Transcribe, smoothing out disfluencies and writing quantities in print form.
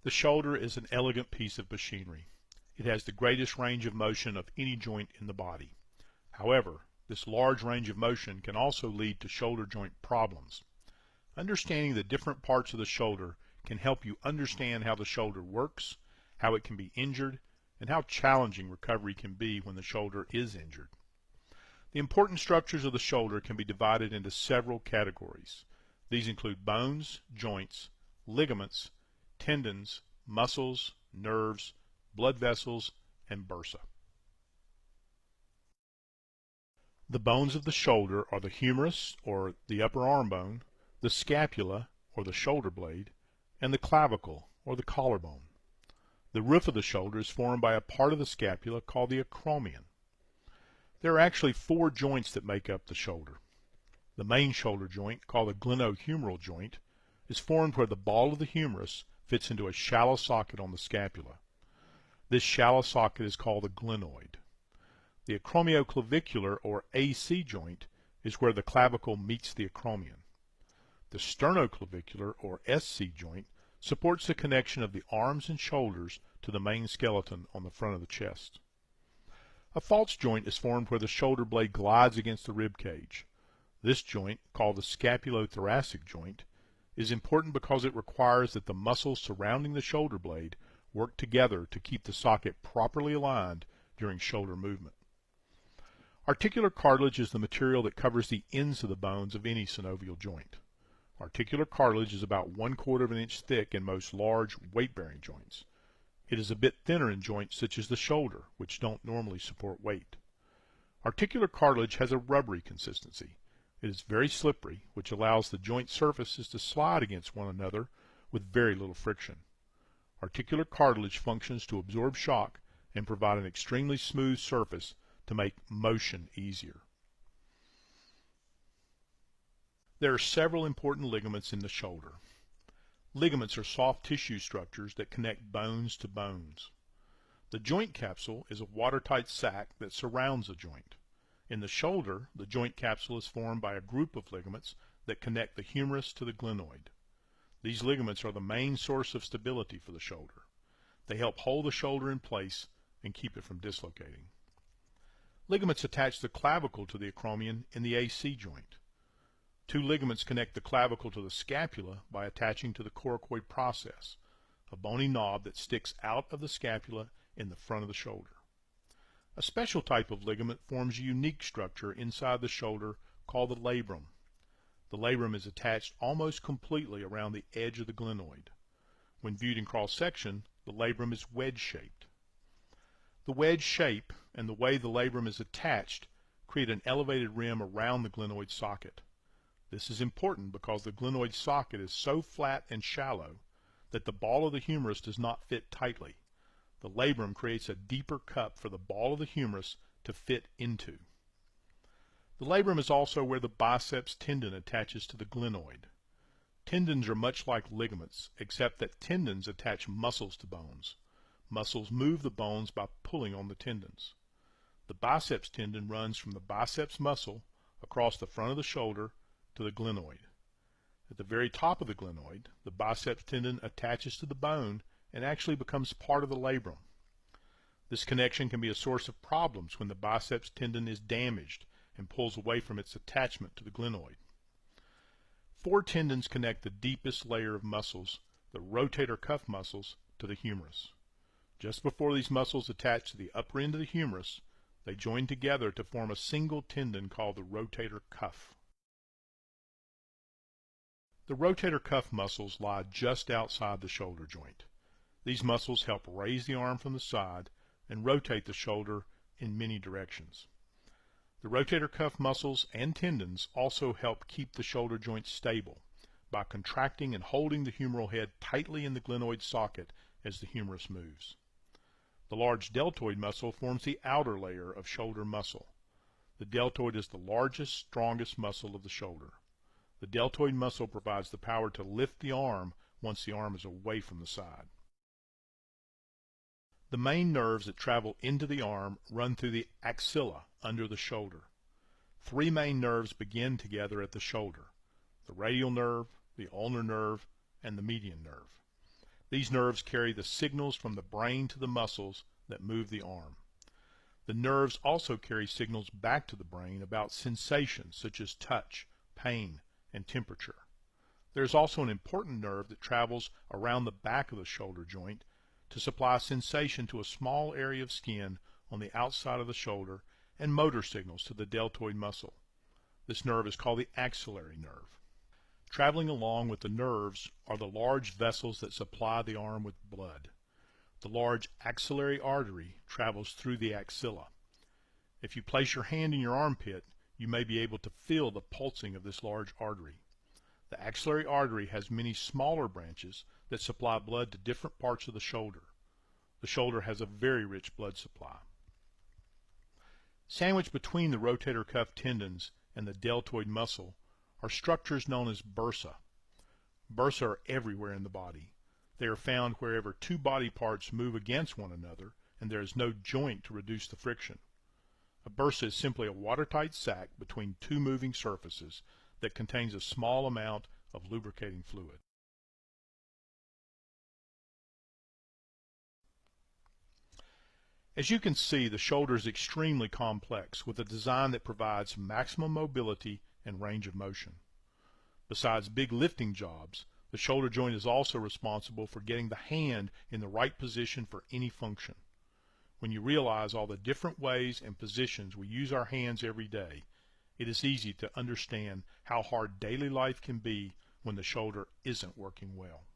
The shoulder is an elegant piece of machinery. It has the greatest range of motion of any joint in the body. However, this large range of motion can also lead to shoulder joint problems. Understanding the different parts of the shoulder can help you understand how the shoulder works, how it can be injured, and how challenging recovery can be when the shoulder is injured. The important structures of the shoulder can be divided into several categories. These include bones, joints, ligaments, tendons, muscles, nerves, blood vessels, and bursa. The bones of the shoulder are the humerus, or the upper arm bone, the scapula, or the shoulder blade, and the clavicle, or the collarbone. The roof of the shoulder is formed by a part of the scapula called the acromion. There are actually 4 joints that make up the shoulder. The main shoulder joint, called the glenohumeral joint, is formed where the ball of the humerus fits into a shallow socket on the scapula. This shallow socket is called the glenoid. The acromioclavicular, or AC joint, is where the clavicle meets the acromion. The sternoclavicular, or SC joint, supports the connection of the arms and shoulders to the main skeleton on the front of the chest. A false joint is formed where the shoulder blade glides against the rib cage. This joint, called the scapulothoracic joint, is important because it requires that the muscles surrounding the shoulder blade work together to keep the socket properly aligned during shoulder movement. Articular cartilage is the material that covers the ends of the bones of any synovial joint. Articular cartilage is about 1/4 of an inch thick in most large, weight-bearing joints. It is a bit thinner in joints such as the shoulder, which don't normally support weight. Articular cartilage has a rubbery consistency. It is very slippery, which allows the joint surfaces to slide against one another with very little friction. Articular cartilage functions to absorb shock and provide an extremely smooth surface to make motion easier. There are several important ligaments in the shoulder. Ligaments are soft tissue structures that connect bones to bones. The joint capsule is a watertight sac that surrounds a joint. In the shoulder, the joint capsule is formed by a group of ligaments that connect the humerus to the glenoid. These ligaments are the main source of stability for the shoulder. They help hold the shoulder in place and keep it from dislocating. Ligaments attach the clavicle to the acromion in the AC joint. 2 ligaments connect the clavicle to the scapula by attaching to the coracoid process, a bony knob that sticks out of the scapula in the front of the shoulder. A special type of ligament forms a unique structure inside the shoulder called the labrum. The labrum is attached almost completely around the edge of the glenoid. When viewed in cross-section, the labrum is wedge-shaped. The wedge shape and the way the labrum is attached create an elevated rim around the glenoid socket. This is important because the glenoid socket is so flat and shallow that the ball of the humerus does not fit tightly. The labrum creates a deeper cup for the ball of the humerus to fit into. The labrum is also where the biceps tendon attaches to the glenoid. Tendons are much like ligaments, except that tendons attach muscles to bones. Muscles move the bones by pulling on the tendons. The biceps tendon runs from the biceps muscle across the front of the shoulder to the glenoid. At the very top of the glenoid, the biceps tendon attaches to the bone and actually becomes part of the labrum. This connection can be a source of problems when the biceps tendon is damaged and pulls away from its attachment to the glenoid. 4 tendons connect the deepest layer of muscles, the rotator cuff muscles, to the humerus. Just before these muscles attach to the upper end of the humerus, they join together to form a single tendon called the rotator cuff. The rotator cuff muscles lie just outside the shoulder joint. These muscles help raise the arm from the side and rotate the shoulder in many directions. The rotator cuff muscles and tendons also help keep the shoulder joint stable by contracting and holding the humeral head tightly in the glenoid socket as the humerus moves. The large deltoid muscle forms the outer layer of shoulder muscle. The deltoid is the largest, strongest muscle of the shoulder. The deltoid muscle provides the power to lift the arm once the arm is away from the side. The main nerves that travel into the arm run through the axilla under the shoulder. 3 main nerves begin together at the shoulder: the radial nerve, the ulnar nerve, and the median nerve. These nerves carry the signals from the brain to the muscles that move the arm. The nerves also carry signals back to the brain about sensations such as touch, pain, and temperature. There is also an important nerve that travels around the back of the shoulder joint to supply sensation to a small area of skin on the outside of the shoulder and motor signals to the deltoid muscle. This nerve is called the axillary nerve. Traveling along with the nerves are the large vessels that supply the arm with blood. The large axillary artery travels through the axilla. If you place your hand in your armpit, you may be able to feel the pulsing of this large artery. The axillary artery has many smaller branches that supply blood to different parts of the shoulder. The shoulder has a very rich blood supply. Sandwiched between the rotator cuff tendons and the deltoid muscle are structures known as bursa. Bursa are everywhere in the body. They are found wherever two body parts move against one another and there is no joint to reduce the friction. A bursa is simply a watertight sac between two moving surfaces that contains a small amount of lubricating fluid. As you can see, the shoulder is extremely complex with a design that provides maximum mobility and range of motion. Besides big lifting jobs, the shoulder joint is also responsible for getting the hand in the right position for any function. When you realize all the different ways and positions we use our hands every day, it is easy to understand how hard daily life can be when the shoulder isn't working well.